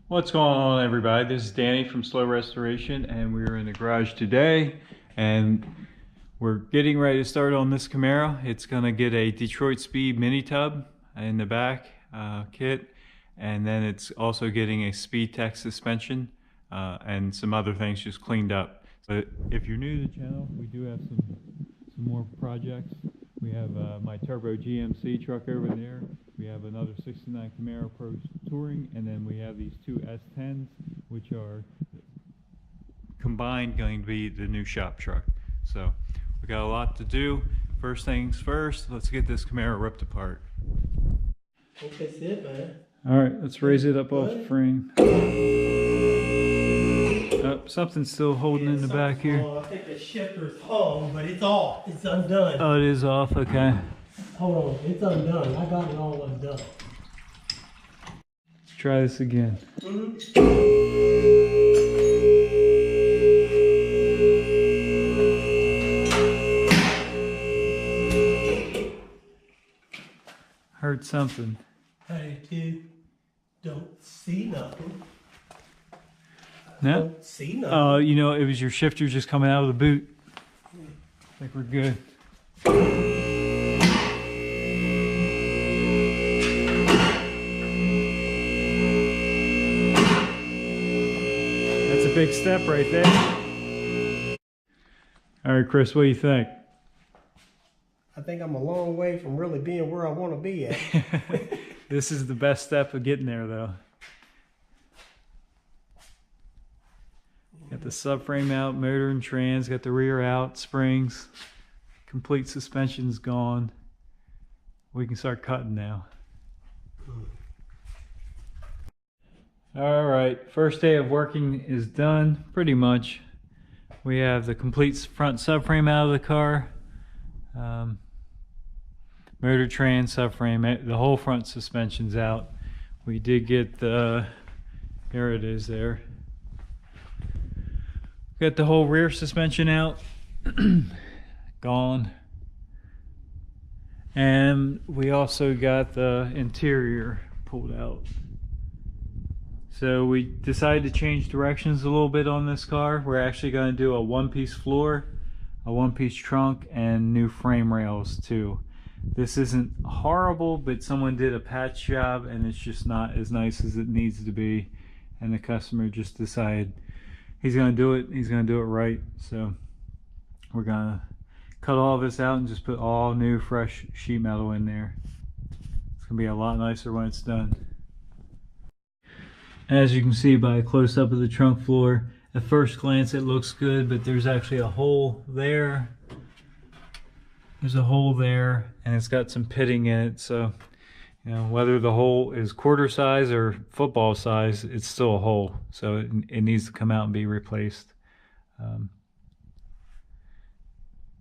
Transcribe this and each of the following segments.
What's going on, everybody? This is Danny from Slow Restoration, and we're in the garage today, and we're getting ready to start on this Camaro. It's gonna get a Detroit Speed mini tub in the back kit, and then it's also getting a Speed Tech suspension and some other things just cleaned up. But if you're new to the channel, we do have some more projects. We have my turbo GMC truck over there. We have another 69 Camaro Pro Touring, and then we have these two S10s, which are combined going to be the new shop truck. So we got a lot to do. First things first, let's get this Camaro ripped apart. I think that's it, man. All right, let's raise it up off the frame. Something's still holding in the back here. I think the shifter's hung, but it's off. It's undone. Oh, it is off, okay. Hold on, it's undone. I got it all undone. Let's try this again. Heard something. Hey, dude, don't see nothing. No? Don't see nothing. You know, it was your shifter just coming out of the boot. I think we're good. That's a big step right there. All right, Chris, what do you think? I think I'm a long way from really being where I want to be at. This is the best step of getting there, though. Got the subframe out, motor and trans, got the rear out, springs, complete suspension's gone. We can start cutting now. All right, first day of working is done, pretty much. We have the complete front subframe out of the car. Motor, trans, subframe, the whole front suspension's out. We did get the, here it is there. Got the whole rear suspension out, gone. And we also got the interior pulled out. So we decided to change directions a little bit on this car. We're actually going to do a one-piece floor, a one-piece trunk, and new frame rails too. This isn't horrible, but someone did a patch job and it's just not as nice as it needs to be. And the customer just decided he's going to do it. He's going to do it right. So we're going to cut all this out and just put all new fresh sheet metal in there. It's going to be a lot nicer when it's done. As you can see by a close-up of the trunk floor, at first glance it looks good, but there's actually a hole there. There's a hole there, and it's got some pitting in it. So, you know, whether the hole is quarter size or football size, it's still a hole. So it needs to come out and be replaced.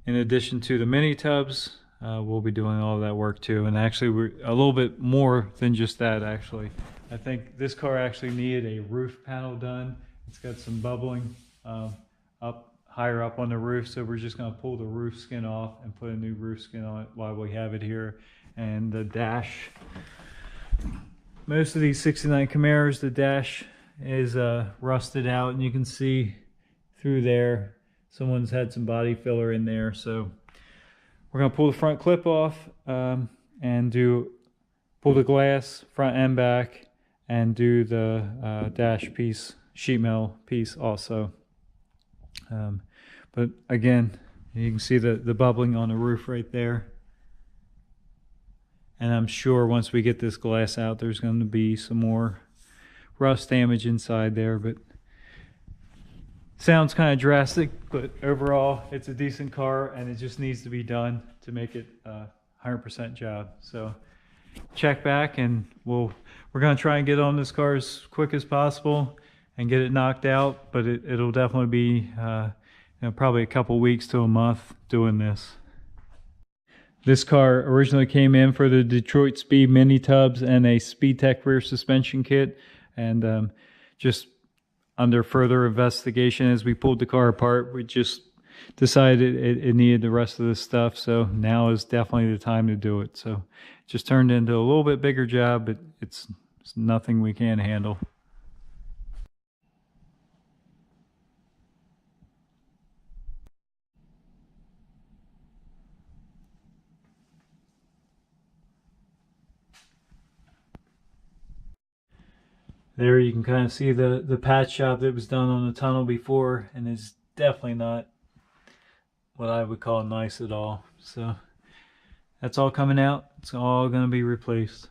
In addition to the mini tubs, we'll be doing all of that work too. And actually, we're a little bit more than just that, actually. I think this car actually needed a roof panel done. It's got some bubbling higher up on the roof, so we're just going to pull the roof skin off and put a new roof skin on it while we have it here. And the dash, most of these 69 Camaros, the dash is rusted out, and you can see through there someone's had some body filler in there. So we're going to pull the front clip off and pull the glass front and back and do the dash piece, sheet metal piece also. But again, you can see the bubbling on the roof right there. And I'm sure once we get this glass out, there's going to be some more rust damage inside there. But sounds kind of drastic, but overall, it's a decent car, and it just needs to be done to make it a 100% job. So check back, and we're going to try and get on this car as quick as possible and get it knocked out. But it'll definitely be probably a couple weeks to a month doing this. This car originally came in for the Detroit Speed mini tubs and a Speed Tech rear suspension kit, and just under further investigation as we pulled the car apart, we just decided it needed the rest of this stuff. So now is definitely the time to do it. So it just turned into a little bit bigger job, but it's nothing we can't handle. There you can kind of see the patch job that was done on the tunnel before, and it's definitely not what I would call nice at all. So that's all coming out. It's all going to be replaced.